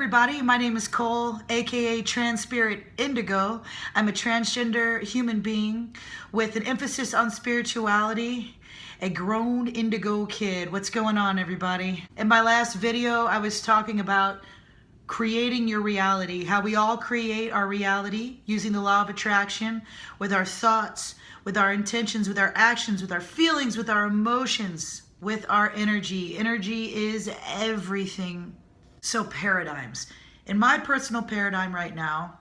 everybody, my name is Cole, aka Trans Spirit Indigo. I'm a transgender human being with an emphasis on spirituality, a grown indigo kid. What's going on, everybody? In my last video, I was talking about creating your reality, how we all create our reality using the law of attraction with our thoughts, with our intentions, with our actions, with our feelings, with our emotions, with our energy. Energy is everything. So paradigms. In my personal paradigm right now,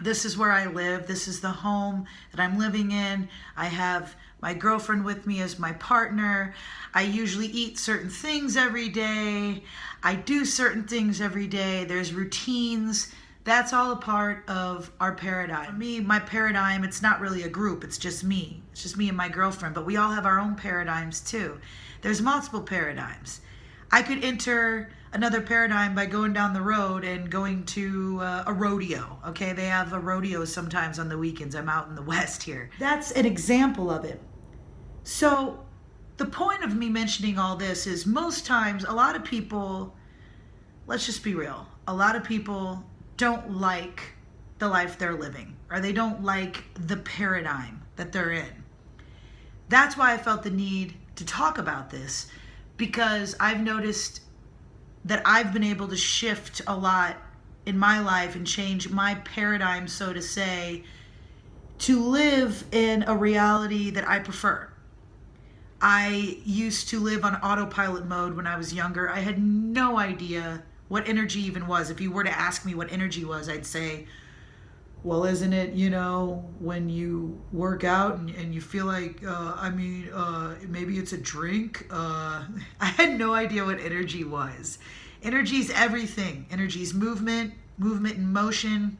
this is where I live. This is the home that I'm living in. I have my girlfriend with me as my partner. I usually eat certain things every day. I do certain things every day. There's routines. That's all a part of our paradigm. For me, my paradigm, it's not really a group. It's just me. It's just me and my girlfriend. But we all have our own paradigms too. There's multiple paradigms. I could enter another paradigm by going down the road and going to a rodeo. Okay, they have a rodeo sometimes on the weekends. I'm out in the West here. That's an example of it. So the point of me mentioning all this is most times a lot of people, let's just be real, a lot of people don't like the life they're living, or they don't like the paradigm that they're in. That's why I felt the need to talk about this, because I've noticed that I've been able to shift a lot in my life and change my paradigm, so to say, to live in a reality that I prefer. I used to live on autopilot mode when I was younger. I had no idea what energy even was. If you were to ask me what energy was, I'd say, well, isn't it, when you work out and you feel like, maybe it's a drink? I had no idea what energy was. Energy is everything. Energy is movement and motion.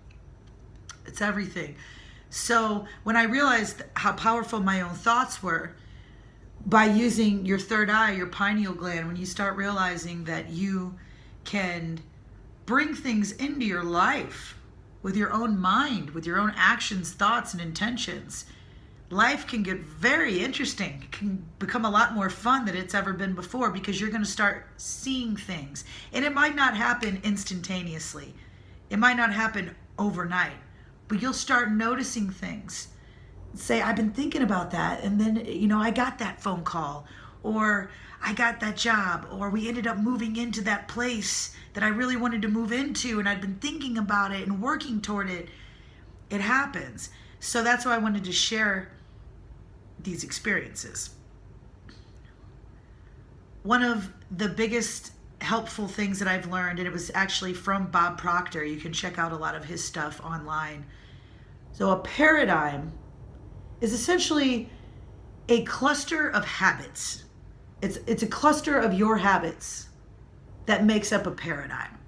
It's everything. So when I realized how powerful my own thoughts were, by using your third eye, your pineal gland, when you start realizing that you can bring things into your life with your own mind, with your own actions, thoughts, and intentions, life can get very interesting. It can become a lot more fun than it's ever been before, because you're going to start seeing things. And it might not happen instantaneously. It might not happen overnight, but you'll start noticing things. Say, I've been thinking about that, and then, I got that phone call, or I got that job, or we ended up moving into that place that I really wanted to move into, and I'd been thinking about it and working toward it. It happens. So that's why I wanted to share these experiences. One of the biggest helpful things that I've learned, and it was actually from Bob Proctor, you can check out a lot of his stuff online. So a paradigm is essentially a cluster of habits. It's a cluster of your habits that makes up a paradigm.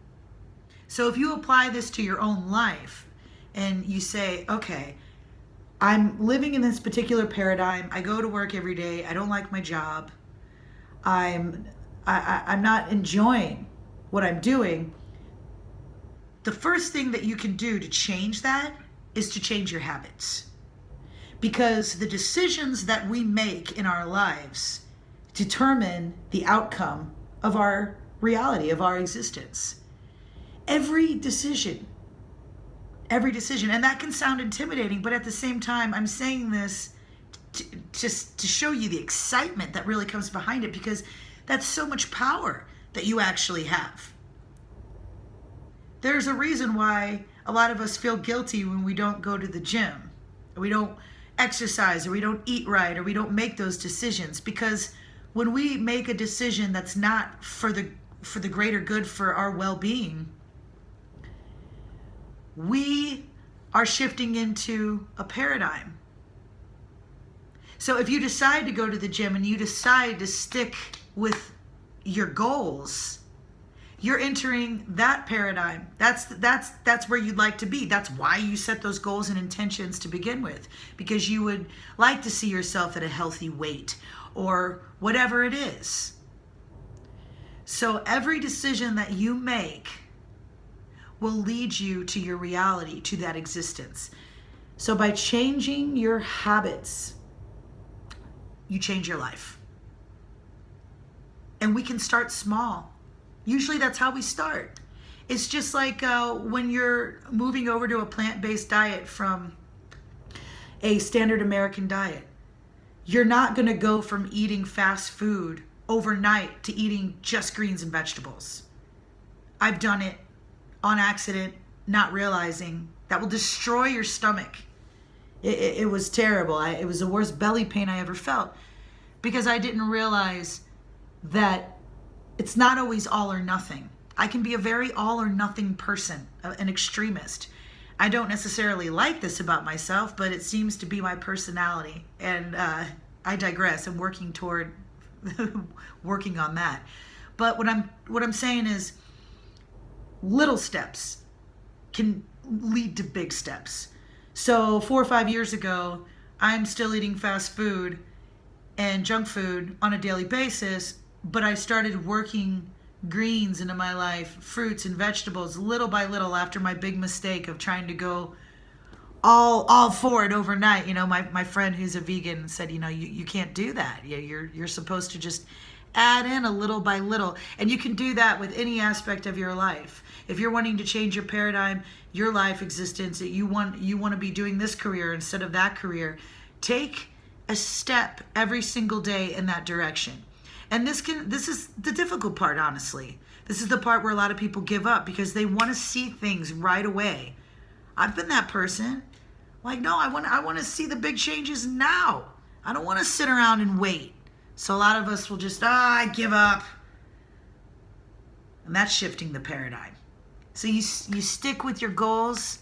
So if you apply this to your own life and you say, okay, I'm living in this particular paradigm. I go to work every day. I don't like my job. I'm not enjoying what I'm doing. The first thing that you can do to change that is to change your habits. Because the decisions that we make in our lives determine the outcome of our reality, of our existence. Every decision. And that can sound intimidating, but at the same time, I'm saying this just to show you the excitement that really comes behind it, because that's so much power that you actually have. There's a reason why a lot of us feel guilty when we don't go to the gym, or we don't exercise, or we don't eat right, or we don't make those decisions, because when we make a decision that's not for the greater good, for our well-being, we are shifting into a paradigm. So if you decide to go to the gym and you decide to stick with your goals, you're entering that paradigm. That's where you'd like to be. That's why you set those goals and intentions to begin with, because you would like to see yourself at a healthy weight, or whatever it is. So every decision that you make will lead you to your reality, to that existence. So by changing your habits, you change your life. And we can start small. Usually that's how we start. It's just like when you're moving over to a plant-based diet from a standard American diet. You're not going to go from eating fast food overnight to eating just greens and vegetables. I've done it on accident, not realizing that will destroy your stomach. It was terrible. It was the worst belly pain I ever felt because I didn't realize that it's not always all or nothing. I can be a very all or nothing person, an extremist. I don't necessarily like this about myself, but it seems to be my personality. And I digress. I'm working toward working on that. But what I'm saying is little steps can lead to big steps. So 4 or 5 years ago, I'm still eating fast food and junk food on a daily basis, but I started working greens into my life, fruits and vegetables, little by little after my big mistake of trying to go all for it overnight. You know, my friend who's a vegan said, you know, you can't do that. You're supposed to just add in a little by little. And you can do that with any aspect of your life. If you're wanting to change your paradigm, your life existence, that you want to be doing this career instead of that career, take a step every single day in that direction. And this is the difficult part, honestly. This is the part where a lot of people give up because they want to see things right away. I've been that person. Like, no, I want to see the big changes now. I don't want to sit around and wait. So a lot of us will just, I give up. And that's shifting the paradigm. So you stick with your goals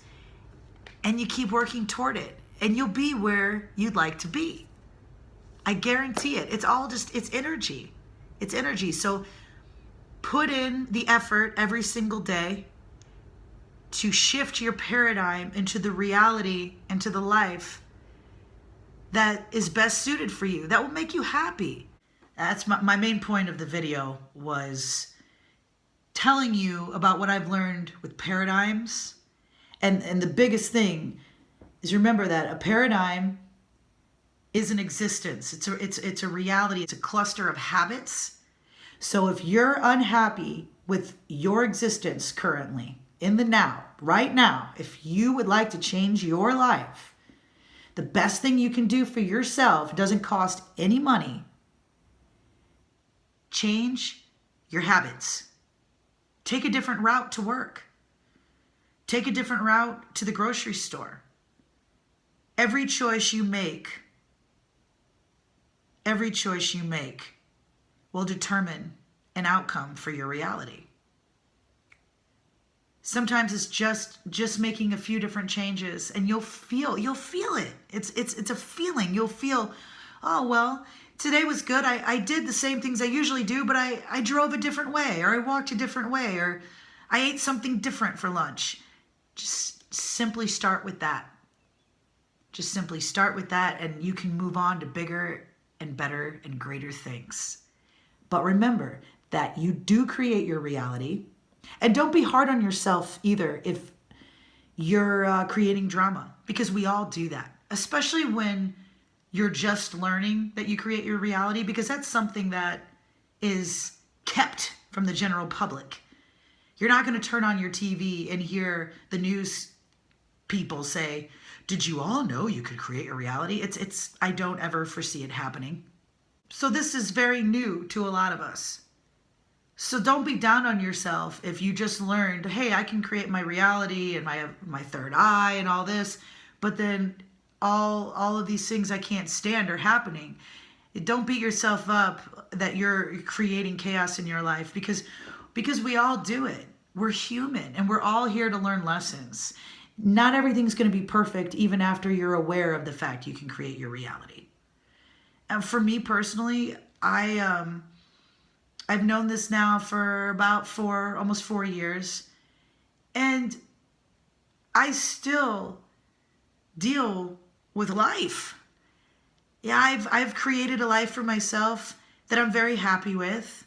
and you keep working toward it. And you'll be where you'd like to be. I guarantee it. It's all just, it's energy. It's energy. So put in the effort every single day to shift your paradigm into the reality, into the life that is best suited for you, that will make you happy. That's my main point of the video, was telling you about what I've learned with paradigms. And the biggest thing is, remember that a paradigm is an existence. It's a reality. It's a cluster of habits. So if you're unhappy with your existence currently, in the now, right now, if you would like to change your life, the best thing you can do for yourself, doesn't cost any money, change your habits. Take a different route to work. Take a different route to the grocery store. Every choice you make will determine an outcome for your reality. Sometimes it's just making a few different changes, and you'll feel it. It's a feeling. You'll feel, oh, well, today was good. I did the same things I usually do, but I drove a different way, or I walked a different way, or I ate something different for lunch. Just simply start with that. Just simply start with that, and you can move on to bigger and better and greater things. But remember that you do create your reality. And don't be hard on yourself either if you're creating drama, because we all do that, especially when you're just learning that you create your reality, because that's something that is kept from the general public. You're not going to turn on your TV and hear the news people say, did you all know you could create your reality? I don't ever foresee it happening. So this is very new to a lot of us. So don't be down on yourself if you just learned, hey, I can create my reality and my third eye and all this, but then all of these things I can't stand are happening. Don't beat yourself up that you're creating chaos in your life, because we all do it. We're human and we're all here to learn lessons. Not everything's going to be perfect even after you're aware of the fact you can create your reality. And for me personally, I've known this now for about almost 4 years, and I still deal with life. Yeah, I've created a life for myself that I'm very happy with,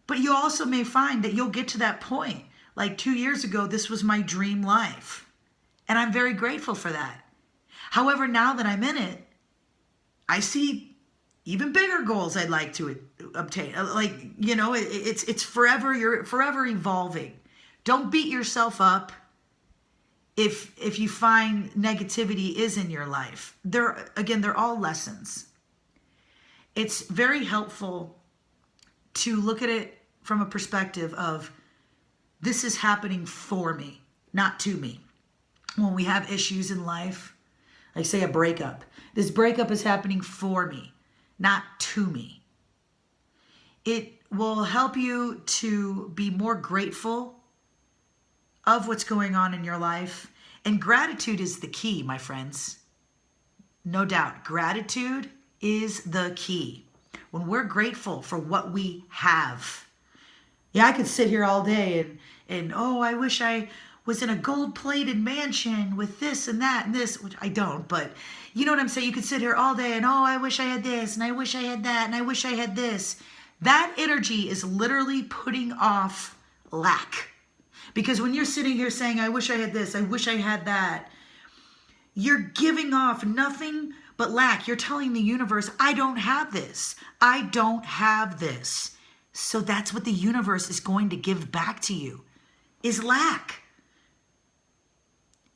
but you also may find that you'll get to that point. Like 2 years ago, this was my dream life, and I'm very grateful for that. However, now that I'm in it, I see even bigger goals I'd like to obtain. Like, you know, it's forever, you're forever evolving Don't beat yourself up if you find negativity is in your life. They're all lessons. It's very helpful to look at it from a perspective of, this is happening for me, not to me. When we have issues in life, like say a breakup, this breakup is happening for me, not to me. It will help you to be more grateful of what's going on in your life. And gratitude is the key, my friends. No doubt, gratitude is the key. When we're grateful for what we have. Yeah, I could sit here all day and oh, I wish I was in a gold-plated mansion with this and that and this, which I don't, but you know what I'm saying? You could sit here all day and oh, I wish I had this and I wish I had that and I wish I had this. That energy is literally putting off lack. Because when you're sitting here saying, I wish I had this, I wish I had that, you're giving off nothing but lack. You're telling the universe, I don't have this. I don't have this. So that's what the universe is going to give back to you, is lack.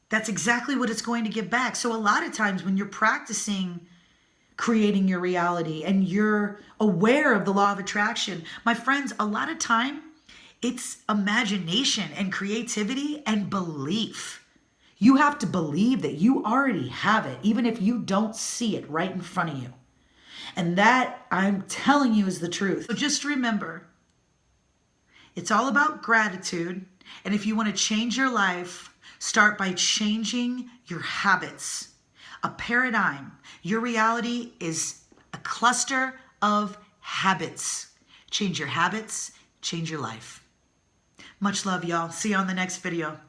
That's exactly what it's going to give back. So a lot of times when you're practicing creating your reality and you're aware of the law of attraction, my friends, a lot of time, it's imagination and creativity and belief. You have to believe that you already have it, even if you don't see it right in front of you. And that, I'm telling you, is the truth. So just remember, it's all about gratitude. And if you want to change your life, start by changing your habits. A paradigm. Your reality is a cluster of habits. Change your habits, change your life. Much love, y'all. See you on the next video.